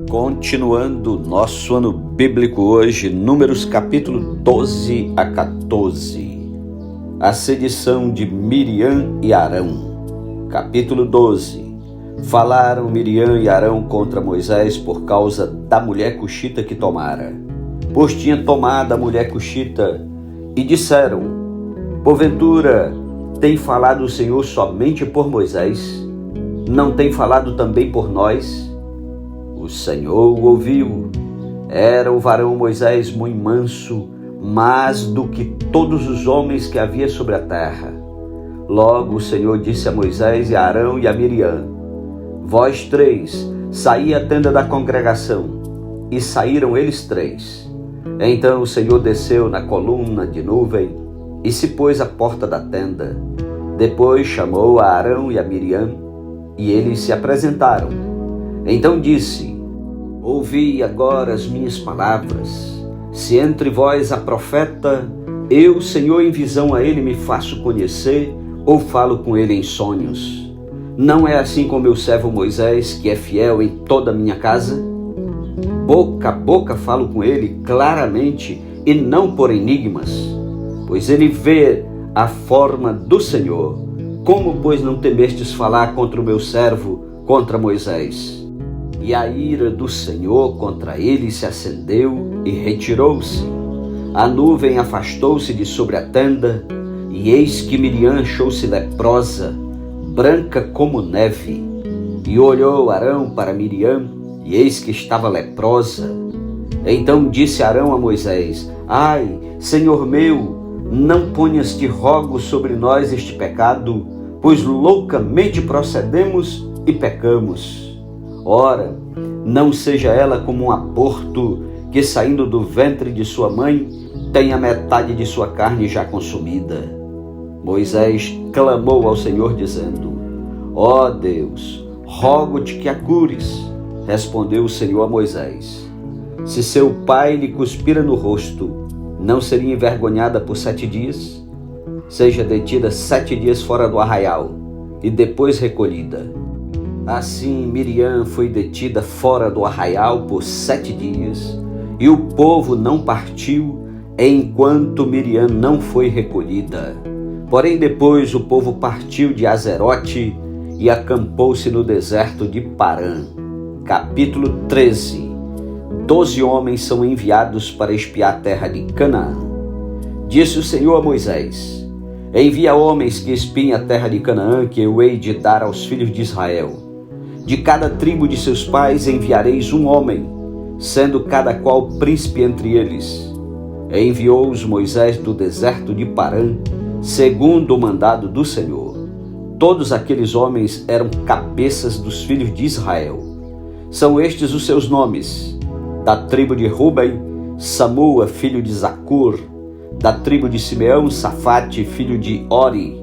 Continuando nosso ano bíblico hoje, Números capítulo 12 a 14. A sedição de Miriam e Arão. Capítulo 12. Falaram Miriam e Arão contra Moisés por causa da mulher cuxita que tomara. Pois tinha tomado a mulher cuxita, e disseram: porventura tem falado o Senhor somente por Moisés? Não tem falado também por nós? O Senhor o ouviu. Era o varão Moisés muito manso, mais do que todos os homens que havia sobre a terra. Logo o Senhor disse a Moisés e a Arão e a Miriam: vós três, saí à tenda da congregação. E saíram eles três. Então o Senhor desceu na coluna de nuvem e se pôs à porta da tenda. Depois chamou a Arão e a Miriam, e eles se apresentaram. Então disse: ouvi agora as minhas palavras. Se entre vós há profeta, eu, Senhor, em visão a ele me faço conhecer, ou falo com ele em sonhos. Não é assim com meu servo Moisés, que é fiel em toda a minha casa? Boca a boca falo com ele claramente, e não por enigmas, pois ele vê a forma do Senhor. Como, pois, não temestes falar contra o meu servo, contra Moisés? E a ira do Senhor contra ele se acendeu e retirou-se. A nuvem afastou-se de sobre a tenda, e eis que Miriam achou-se leprosa, branca como neve. E olhou Arão para Miriam, e eis que estava leprosa. Então disse Arão a Moisés: ai, Senhor meu, não ponhas de rogo sobre nós este pecado, pois loucamente procedemos e pecamos. Ora, não seja ela como um aborto que, saindo do ventre de sua mãe, tem a metade de sua carne já consumida. Moisés clamou ao Senhor dizendo: ó Deus, rogo-te que a cures. Respondeu o Senhor a Moisés: se seu pai lhe cuspira no rosto, não seria envergonhada por 7 dias? Seja detida 7 dias fora do arraial, e depois recolhida. Assim Miriam foi detida fora do arraial por 7 dias, e o povo não partiu, enquanto Miriam não foi recolhida. Porém depois o povo partiu de Azerote e acampou-se no deserto de Parã. Capítulo 13. 12 homens são enviados para espiar a terra de Canaã. Disse o Senhor a Moisés: envia homens que espiem a terra de Canaã, que eu hei de dar aos filhos de Israel. De cada tribo de seus pais enviareis um homem, sendo cada qual príncipe entre eles. Enviou-os Moisés do deserto de Parã, segundo o mandado do Senhor. Todos aqueles homens eram cabeças dos filhos de Israel. São estes os seus nomes: da tribo de Ruben, Samua, filho de Zacur; da tribo de Simeão, Safate, filho de Ori;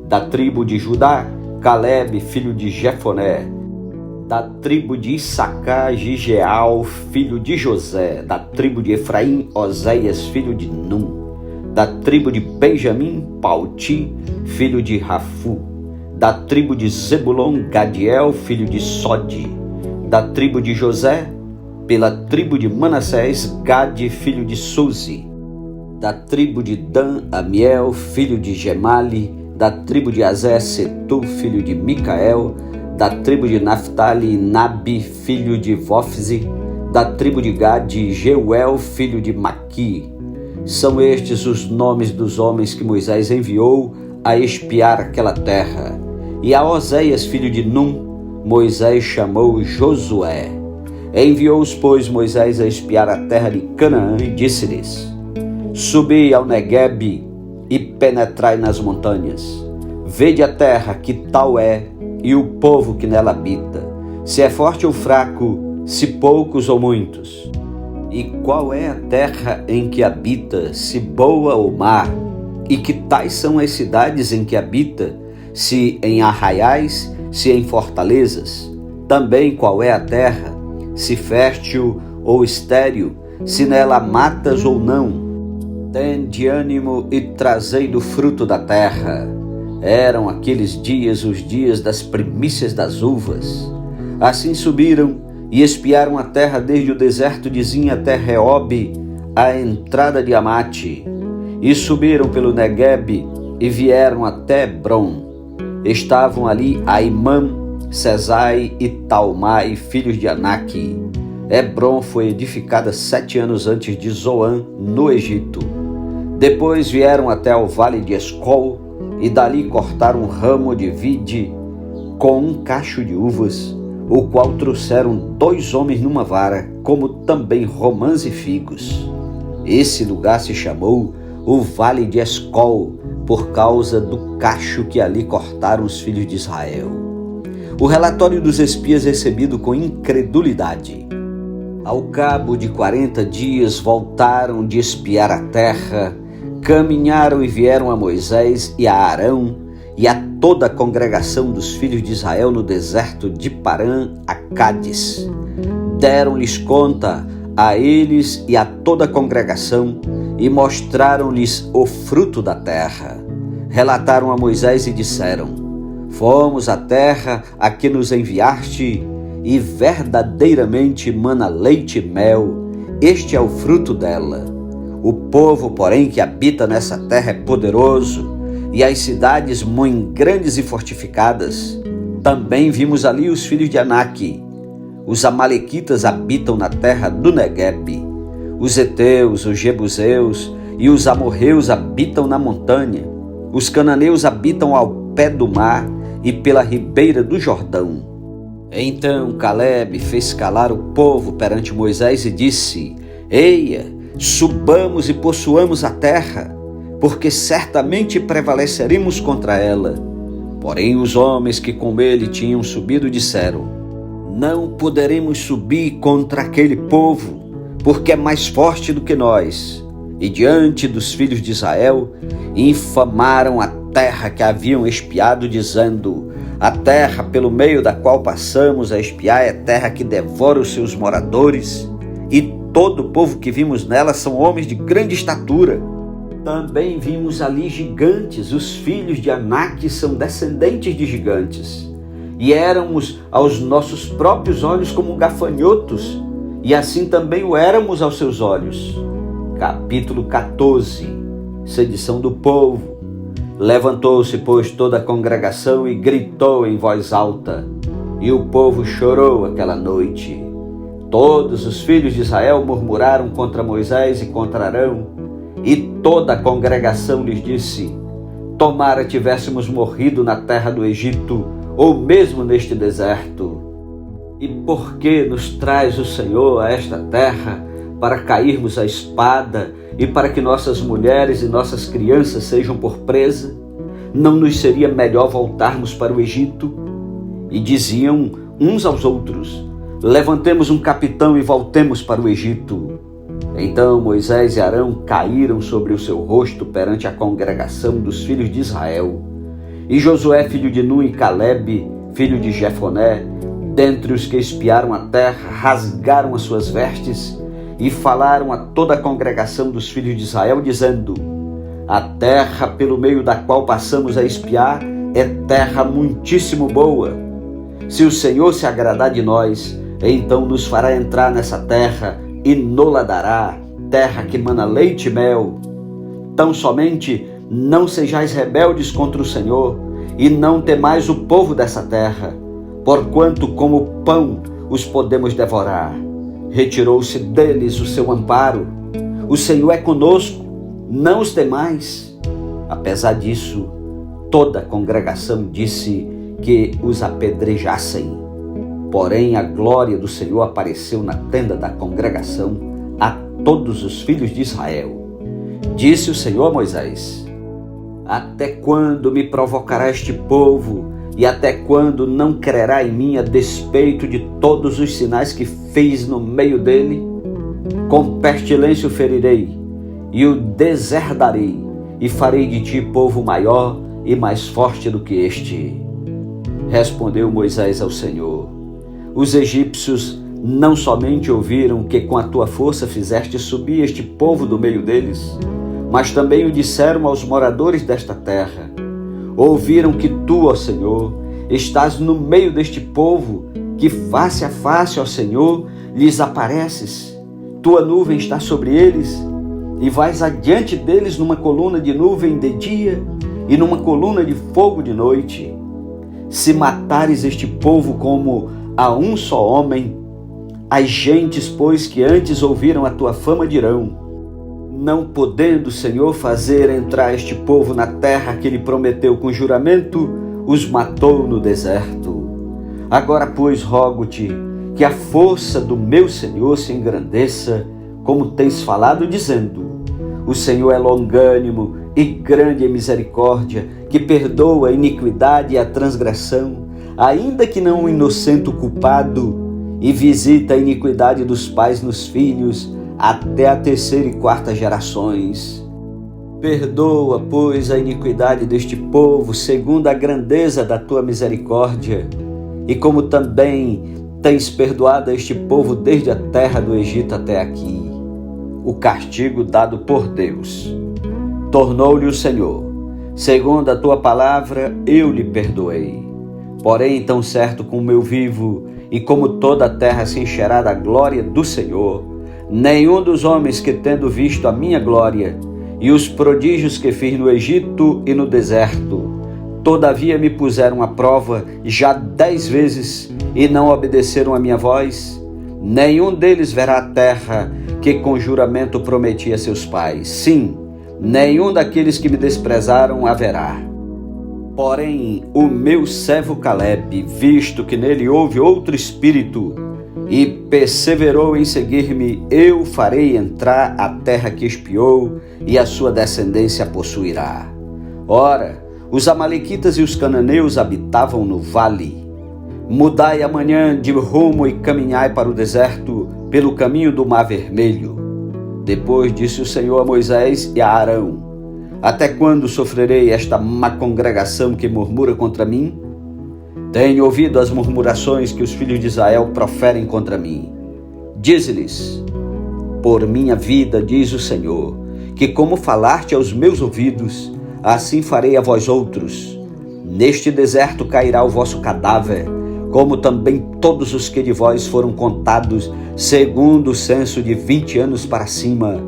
da tribo de Judá, Calebe, filho de Jefoné; da tribo de Issacar, Gigeal, filho de José; da tribo de Efraim, Oséias, filho de Num; da tribo de Benjamim, Palti, filho de Rafu; da tribo de Zebulon, Gadiel, filho de Sode; da tribo de José, pela tribo de Manassés, Gade, filho de Suzi; da tribo de Dan, Amiel, filho de Gemali; da tribo de Azé, Setu, filho de Micael; da tribo de Naftali, Nabi, filho de Vofze; da tribo de Gade, Jeuel, filho de Maqui. São estes os nomes dos homens que Moisés enviou a espiar aquela terra. E a Oséias, filho de Num, Moisés chamou Josué. Enviou-os, pois, Moisés a espiar a terra de Canaã, e disse-lhes: subi ao Neguebe e penetrai nas montanhas. Vede a terra, que tal é, e o povo que nela habita, se é forte ou fraco, se poucos ou muitos. E qual é a terra em que habita, se boa ou má? E que tais são as cidades em que habita, se em arraiais, se em fortalezas? Também qual é a terra, se fértil ou estéril, se nela há matas ou não? Tende ânimo e trazei do fruto da terra. Eram aqueles dias os dias das primícias das uvas. Assim subiram e espiaram a terra desde o deserto de Zin até Reobe, a entrada de Amate, e subiram pelo Neguebe e vieram até Hebron. Estavam ali Aimã, Sesai e Talmai, filhos de Aнаque. Hebron foi edificada 7 anos antes de Zoan, no Egito. Depois vieram até ao vale de Escol, e dali cortaram um ramo de vide com um cacho de uvas, o qual trouxeram 2 homens numa vara, como também romãs e figos. Esse lugar se chamou o Vale de Escol, por causa do cacho que ali cortaram os filhos de Israel. O relatório dos espias recebido com incredulidade. Ao cabo de 40 dias voltaram de espiar a terra, caminharam e vieram a Moisés e a Arão e a toda a congregação dos filhos de Israel no deserto de Parã a Cádiz. Deram-lhes conta a eles e a toda a congregação e mostraram-lhes o fruto da terra. Relataram a Moisés e disseram: Fomos à terra a que nos enviaste, e verdadeiramente mana leite e mel, este é o fruto dela. O povo, porém, que habita nessa terra é poderoso, e as cidades muito grandes e fortificadas. Também vimos ali os filhos de Aнаque. Os amalequitas habitam na terra do Neguebe. Os heteus, os jebuseus e os amorreus habitam na montanha. Os cananeus habitam ao pé do mar e pela ribeira do Jordão. Então Calebe fez calar o povo perante Moisés e disse: Eia, subamos e possuamos a terra, porque certamente prevaleceremos contra ela. Porém os homens que com ele tinham subido disseram: Não poderemos subir contra aquele povo, porque é mais forte do que nós. E diante dos filhos de Israel, infamaram a terra que haviam espiado, dizendo: A terra pelo meio da qual passamos a espiar é terra que devora os seus moradores, e todo o povo que vimos nela são homens de grande estatura. Também vimos ali gigantes, os filhos de Aнаque são descendentes de gigantes. E éramos aos nossos próprios olhos como gafanhotos, e assim também o éramos aos seus olhos. Capítulo 14. Sedição do povo. Levantou-se, pois, toda a congregação e gritou em voz alta, e o povo chorou aquela noite. Todos os filhos de Israel murmuraram contra Moisés e contra Arão, e toda a congregação lhes disse: Tomara tivéssemos morrido na terra do Egito, ou mesmo neste deserto. E por que nos traz o Senhor a esta terra, para cairmos à espada, e para que nossas mulheres e nossas crianças sejam por presa? Não nos seria melhor voltarmos para o Egito? E diziam uns aos outros: Levantemos um capitão e voltemos para o Egito. Então Moisés e Arão caíram sobre o seu rosto perante a congregação dos filhos de Israel. E Josué, filho de Nun, e Calebe, filho de Jefoné, dentre os que espiaram a terra, rasgaram as suas vestes e falaram a toda a congregação dos filhos de Israel, dizendo: A terra pelo meio da qual passamos a espiar é terra muitíssimo boa. Se o Senhor se agradar de nós, então nos fará entrar nessa terra e nola dará, terra que mana leite e mel. Tão somente não sejais rebeldes contra o Senhor, e não temais o povo dessa terra, porquanto como pão os podemos devorar. Retirou-se deles o seu amparo. O Senhor é conosco, não os temais. Apesar disso, toda a congregação disse que os apedrejassem. Porém, a glória do Senhor apareceu na tenda da congregação a todos os filhos de Israel. Disse o Senhor a Moisés: Até quando me provocará este povo? E até quando não crerá em mim a despeito de todos os sinais que fez no meio dele? Com pestilência o ferirei e o deserdarei, e farei de ti povo maior e mais forte do que este. Respondeu Moisés ao Senhor: Os egípcios não somente ouviram que com a tua força fizeste subir este povo do meio deles, mas também o disseram aos moradores desta terra. Ouviram que tu, ó Senhor, estás no meio deste povo, que face a face, ó Senhor, lhes apareces. Tua nuvem está sobre eles, e vais adiante deles numa coluna de nuvem de dia e numa coluna de fogo de noite. Se matares este povo como a um só homem, as gentes, pois, que antes ouviram a tua fama dirão: não podendo, Senhor, fazer entrar este povo na terra que ele prometeu com juramento, os matou no deserto. Agora, pois, rogo-te que a força do meu Senhor se engrandeça, como tens falado, dizendo: o Senhor é longânimo e grande em misericórdia, que perdoa a iniquidade e a transgressão, ainda que não o inocente o culpado, e visita a iniquidade dos pais nos filhos, até a terceira e quarta gerações. Perdoa, pois, a iniquidade deste povo, segundo a grandeza da tua misericórdia, e como também tens perdoado a este povo desde a terra do Egito até aqui. O castigo dado por Deus tornou-lhe o Senhor, segundo a tua palavra eu lhe perdoei. Porém, tão certo como eu vivo, e como toda a terra se encherá da glória do Senhor, nenhum dos homens que, tendo visto a minha glória e os prodígios que fiz no Egito e no deserto, todavia me puseram à prova já 10 vezes e não obedeceram a minha voz, nenhum deles verá a terra que com juramento prometi a seus pais. Sim, nenhum daqueles que me desprezaram haverá. Porém, o meu servo Caleb, visto que nele houve outro espírito, e perseverou em seguir-me, eu farei entrar a terra que espiou, e a sua descendência a possuirá. Ora, os amalequitas e os cananeus habitavam no vale. Mudai amanhã de rumo e caminhai para o deserto, pelo caminho do Mar Vermelho. Depois disse o Senhor a Moisés e a Arão: até quando sofrerei esta má congregação que murmura contra mim? Tenho ouvido as murmurações que os filhos de Israel proferem contra mim. Dize-lhes: por minha vida, diz o Senhor, que como falaste aos meus ouvidos, assim farei a vós outros. Neste deserto cairá o vosso cadáver, como também todos os que de vós foram contados, segundo o censo de 20 anos para cima,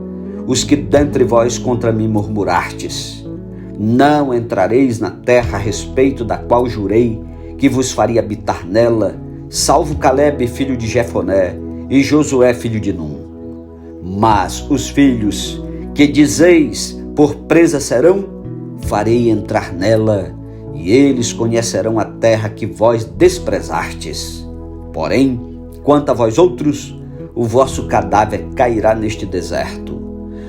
os que dentre vós contra mim murmurastes. Não entrareis na terra a respeito da qual jurei que vos faria habitar nela, salvo Caleb, filho de Jefoné, e Josué, filho de Num. Mas os filhos que dizeis por presa serão, farei entrar nela, e eles conhecerão a terra que vós desprezastes. Porém, quanto a vós outros, o vosso cadáver cairá neste deserto.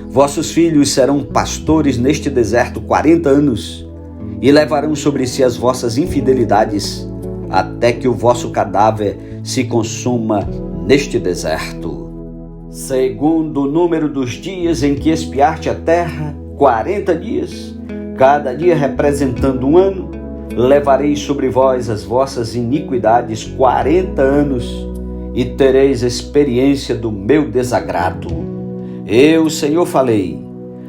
Vossos filhos serão pastores neste deserto 40 anos, e levarão sobre si as vossas infidelidades, até que o vosso cadáver se consuma neste deserto. Segundo o número dos dias em que espiaste a terra, 40 dias, cada dia representando um ano, levareis sobre vós as vossas iniquidades 40 anos, e tereis experiência do meu desagrado. Eu, Senhor, falei: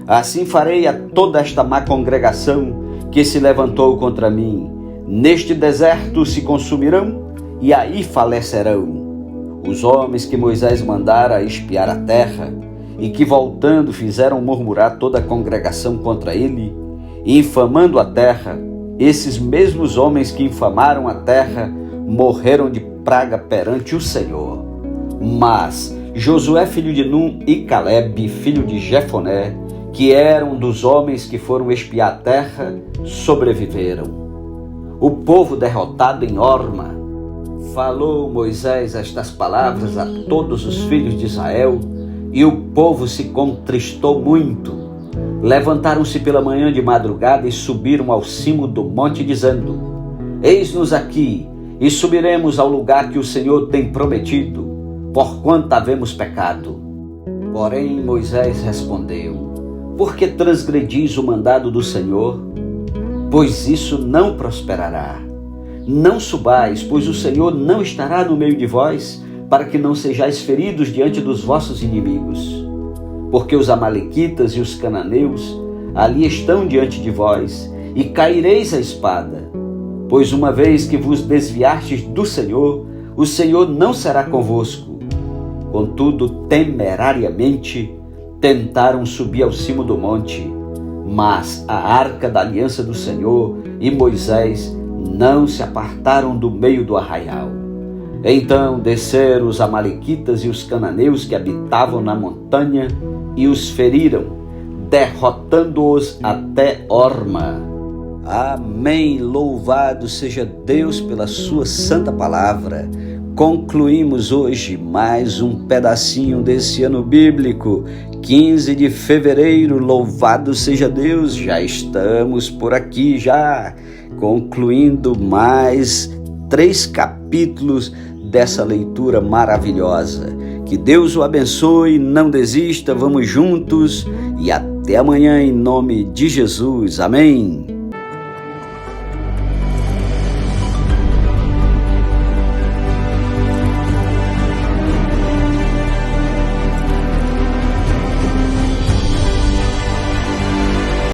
assim farei a toda esta má congregação que se levantou contra mim. Neste deserto se consumirão, e aí falecerão. Os homens que Moisés mandara espiar a terra, e que voltando fizeram murmurar toda a congregação contra ele, infamando a terra, esses mesmos homens que infamaram a terra morreram de praga perante o Senhor. Mas Josué, filho de Num, e Caleb, filho de Jefoné, que eram dos homens que foram espiar a terra, sobreviveram. O povo derrotado em Horma, falou Moisés estas palavras a todos os filhos de Israel, e o povo se contristou muito. Levantaram-se pela manhã de madrugada e subiram ao cimo do monte, dizendo: eis-nos aqui, e subiremos ao lugar que o Senhor tem prometido, porquanto havemos pecado. Porém Moisés respondeu: por que transgredis o mandado do Senhor? Pois isso não prosperará. Não subais, pois o Senhor não estará no meio de vós, para que não sejais feridos diante dos vossos inimigos. Porque os amalequitas e os cananeus ali estão diante de vós, e caireis à espada. Pois uma vez que vos desviastes do Senhor, o Senhor não será convosco. Contudo, temerariamente tentaram subir ao cimo do monte, mas a arca da aliança do Senhor e Moisés não se apartaram do meio do arraial. Então desceram os amalequitas e os cananeus que habitavam na montanha e os feriram, derrotando-os até Horma. Amém. Louvado seja Deus pela sua santa palavra. Concluímos hoje mais um pedacinho desse ano bíblico, 15 de fevereiro, louvado seja Deus, já estamos por aqui já, concluindo mais 3 capítulos dessa leitura maravilhosa. Que Deus o abençoe, não desista, vamos juntos e até amanhã em nome de Jesus, amém.